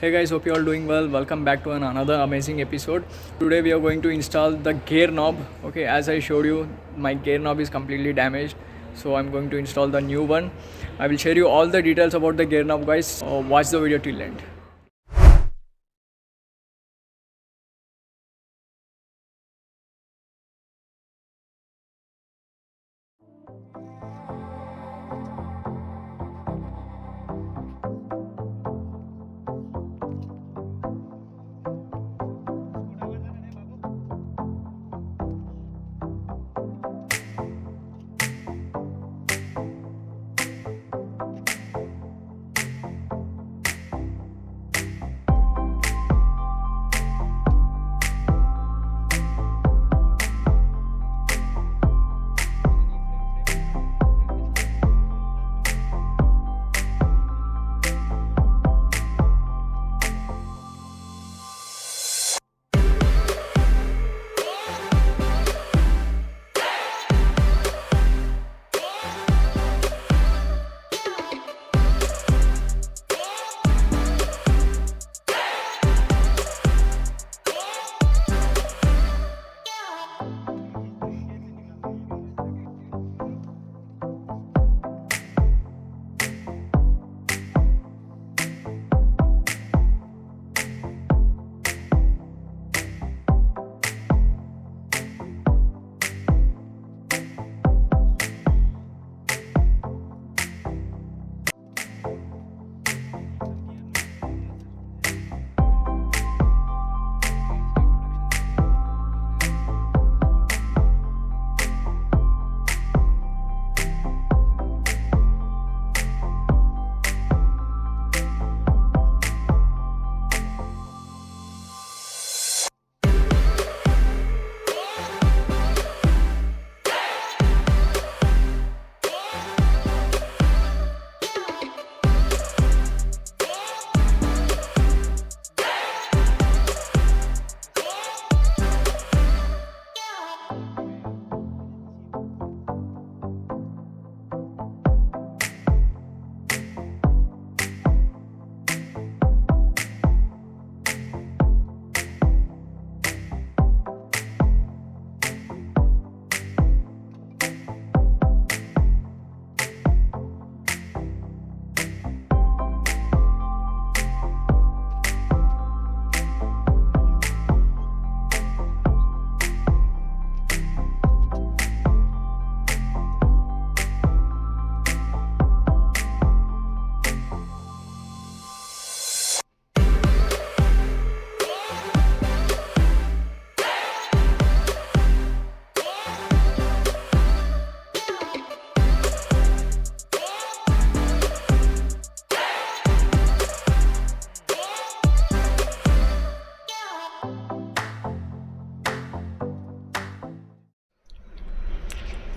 Hey guys, hope you all doing well. Welcome back to another amazing episode. Today we are going to install the gear knob. Okay, as I showed you, my gear knob is completely damaged, so I'm going to install the new one. I will share you all the details about the gear knob, guys. Watch the video till end.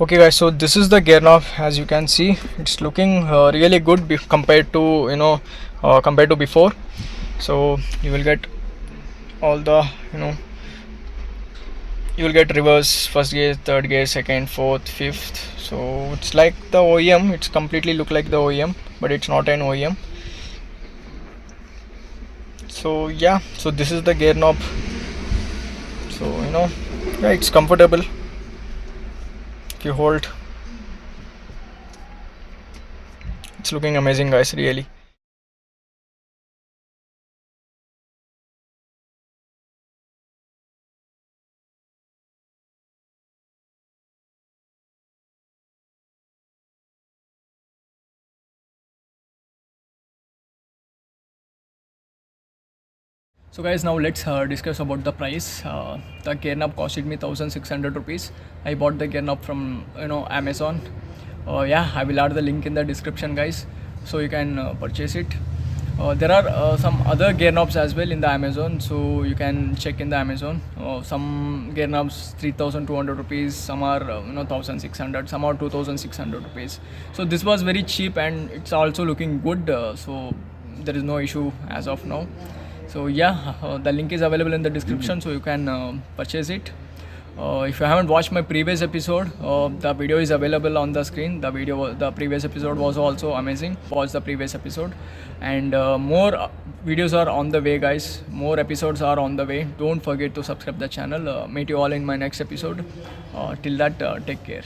Okay guys, so this is the gear knob. As you can see, it's looking really good compared to compared to before. So you will get all the you will get reverse, first gear, third gear, second, fourth, fifth. So it's like the OEM. It's completely look like the OEM, but it's not an OEM. So yeah, so this is the gear knob. So yeah, it's comfortable. If you hold, it's looking amazing guys, really. So guys, now let's discuss about the price. The gear knob costed me 1,600 rupees. I bought the gear knob from Amazon. Yeah, I will add the link in the description guys, so you can purchase it. There are some other gear knobs as well in the Amazon, so you can check in the Amazon. Some gear knobs 3,200 rupees, some are 1,600, some are 2,600 rupees. So this was very cheap and it's also looking good. So there is no issue as of now. So yeah, the link is available in the description, so you can purchase it. If you haven't watched my previous episode, the video is available on the screen. The previous episode was also amazing. Watch the previous episode, and more videos are on the way, guys. More episodes are on the way. Don't forget to subscribe the channel. Meet you all in my next episode. Till that, take care.